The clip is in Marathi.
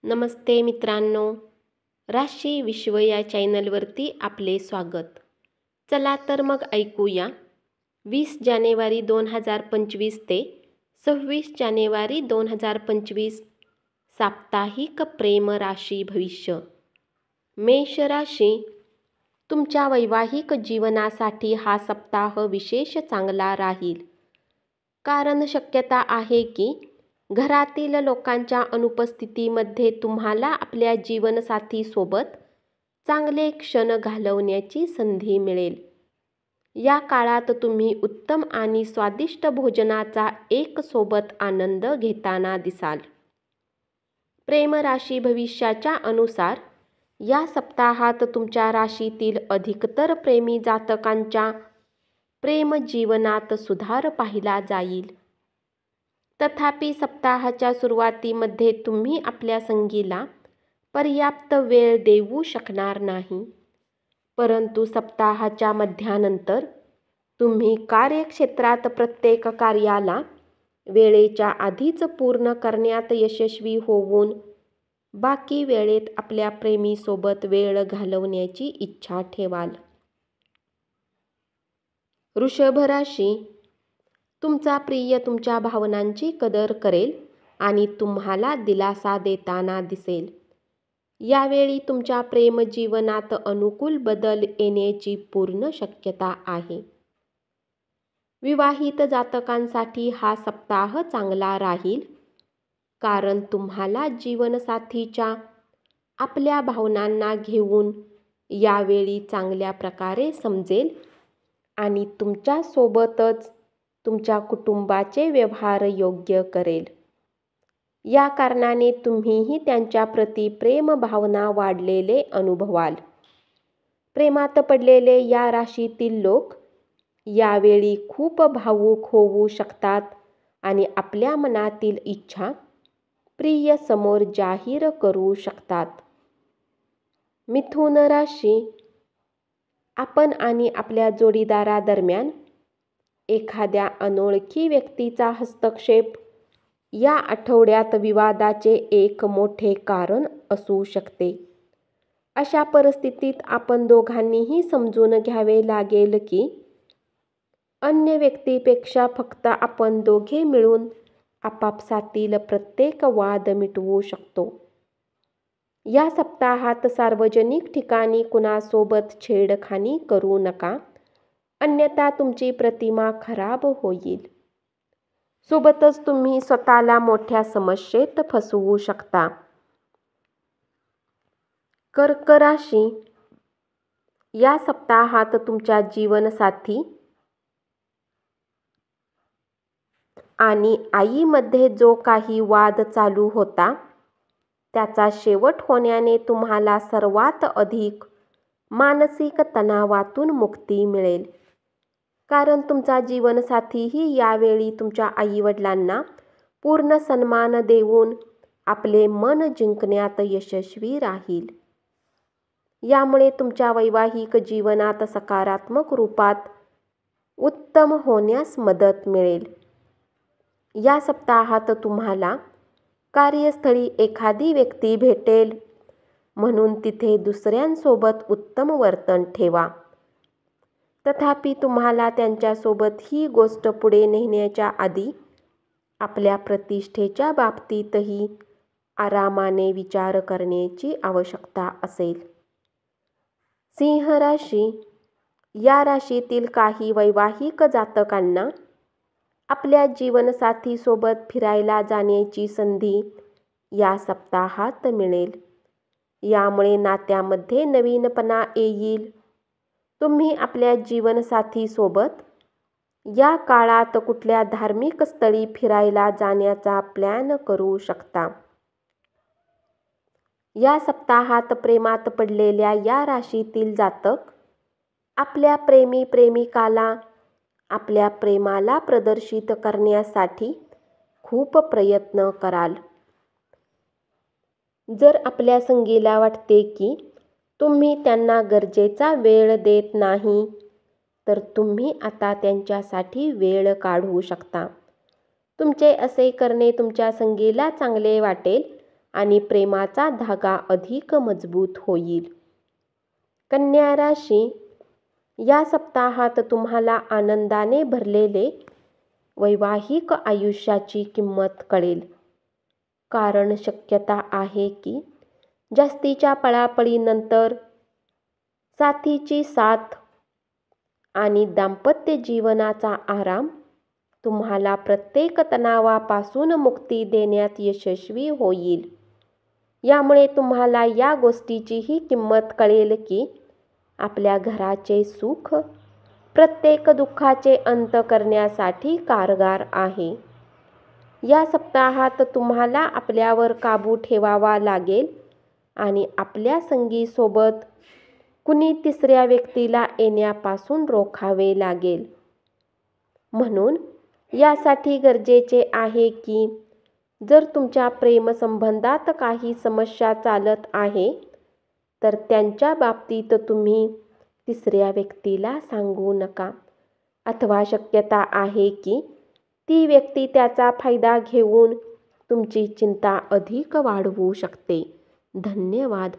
नमस्ते मित्रांनो, राशी विश्व या चॅनलवरती आपले स्वागत. चला तर मग ऐकूया 20 जानेवारी 2025 ते 26 जानेवारी 2025 साप्ताहिक प्रेम राशी भविष्य. मेष राशी, तुमच्या वैवाहिक जीवनासाठी हा सप्ताह विशेष चांगला राहील. कारण शक्यता आहे की घरातील लोकांच्या अनुपस्थितीमध्ये तुम्हाला आपल्या जीवनसाथीसोबत चांगले क्षण घालवण्याची संधी मिळेल. या काळात तुम्ही उत्तम आणि स्वादिष्ट भोजनाचा एक सोबत आनंद घेताना दिसाल. प्रेम राशी भविष्याच्या अनुसार या सप्ताहात तुमच्या राशीतील अधिकतर प्रेमी जातकांच्या प्रेम जीवनात सुधार पाहिला जाईल. तथापि सप्ताहाच्या सुरुवातीमध्ये तुम्ही आपल्या संगीला पर्याप्त वेळ देऊ शकणार नाही. परंतु सप्ताहाच्या मध्यानंतर तुम्ही कार्यक्षेत्रात प्रत्येक कार्याला वेळेच्या आधीच पूर्ण करण्यात यशस्वी होऊन बाकी वेळेत आपल्या प्रेमीसोबत वेळ घालवण्याची इच्छा ठेवाल. वृषभ राशी, तुमचा प्रिय तुमच्या भावनांची कदर करेल आणि तुम्हाला दिलासा देताना दिसेल. यावेळी तुमच्या प्रेमजीवनात अनुकूल बदल येण्याची पूर्ण शक्यता आहे. विवाहित जातकांसाठी हा सप्ताह चांगला राहील. कारण तुम्हाला जीवनसाथीच्या आपल्या भावनांना घेऊन यावेळी चांगल्या प्रकारे समजेल आणि तुमच्यासोबतच तुमच्या कुटुंबाचे व्यवहार योग्य करेल. या कारणाने तुम्हीही त्यांच्याप्रती प्रेम भावना वाढलेले अनुभवाल. प्रेमात पडलेले या राशीतील लोक यावेळी खूप भावूक होऊ शकतात आणि आपल्या मनातील इच्छा प्रिय समोर जाहीर करू शकतात. मिथुन राशी, आपण आणि आपल्या जोडीदारादरम्यान एखाद्या अनोळखी व्यक्तीचा हस्तक्षेप या आठवड्यात विवादाचे एक मोठे कारण असू शकते. अशा परिस्थितीत आपण दोघांनीही समजून घ्यावे लागेल की अन्य व्यक्तीपेक्षा फक्त आपण दोघे मिळून आपापसातील प्रत्येक वाद मिटवू शकतो. या सप्ताहात सार्वजनिक ठिकाणी कुणासोबत छेडखानी करू नका, अन्यथा तुमची प्रतिमा खराब होईल. सोबतच तुम्ही स्वतःला मोठ्या समस्येत फसवू शकता. कर्क राशी, या सप्ताहात तुमच्या जीवनसाथी आणि आईमध्ये जो काही वाद चालू होता त्याचा शेवट होण्याने तुम्हाला सर्वात अधिक मानसिक तणावातून मुक्ती मिळेल. कारण तुमचा जीवनसाथीही यावेळी तुमच्या आईवडिलांना पूर्ण सन्मान देऊन आपले मन जिंकण्यात यशस्वी राहील. यामुळे तुमच्या वैवाहिक जीवनात सकारात्मक रूपात उत्तम होण्यास मदत मिळेल. या सप्ताहात तुम्हाला कार्यस्थळी एखादी व्यक्ती भेटेल, म्हणून तिथे दुसऱ्यांसोबत उत्तम वर्तन ठेवा. तथापि तुम्हाला त्यांच्यासोबत ही गोष्ट पुढे नेण्याच्या आधी आपल्या प्रतिष्ठेच्या बाबतीतही आरामाने विचार करण्याची आवश्यकता असेल. सिंह राशी, या राशीतील काही वैवाहिक जातकांना आपल्या जीवनसाथीसोबत फिरायला जाण्याची संधी या सप्ताहात मिळेल. यामुळे नात्यामध्ये नवीनपणा येईल. तुम्ही आपल्या जीवनसाथीसोबत या काळात कुठल्या धार्मिक स्थळी फिरायला जाण्याचा प्लॅन करू शकता. या सप्ताहात प्रेमात पडलेल्या या राशीतील जातक आपल्या प्रेमिकाला आपल्या प्रेमाला प्रदर्शित करण्यासाठी खूप प्रयत्न कराल. जर आपल्या संगीला वाटते की तुम्ही त्यांना गरजेचा वेळ देत नाही, तर तुम्ही आता त्यांच्यासाठी वेळ काढू शकता. तुमचे असे करणे तुमच्या संगीला चांगले वाटेल आणि प्रेमाचा धागा अधिक मजबूत होईल. कन्या राशी, या सप्ताहात तुम्हाला आनंदाने भरलेले वैवाहिक आयुष्याची किंमत कळेल. कारण शक्यता आहे की जास्तीच्या पळापळीनंतर साथीची साथ आणि दाम्पत्य जीवनाचा आराम तुम्हाला प्रत्येक तणावापासून मुक्ती देण्यात यशस्वी होईल. यामुळे तुम्हाला या गोष्टीचीही किंमत कळेल की आपल्या घराचे सुख प्रत्येक दुःखाचे अंत करण्यासाठी कारगर आहे. या सप्ताहात तुम्हाला आपल्यावर काबू ठेवावा लागेल आणि आपल्या संगीसोबत कुणी तिसऱ्या व्यक्तीला येण्यापासून रोखावे लागेल. म्हणून यासाठी गरजेचे आहे की जर तुमच्या प्रेमसंबंधात काही समस्या चालत आहे तर त्यांच्या बाबतीत तुम्ही तिसऱ्या व्यक्तीला सांगू नका, अथवा शक्यता आहे की ती व्यक्ती त्याचा फायदा घेऊन तुमची चिंता अधिक वाढवू शकते. धन्यवाद.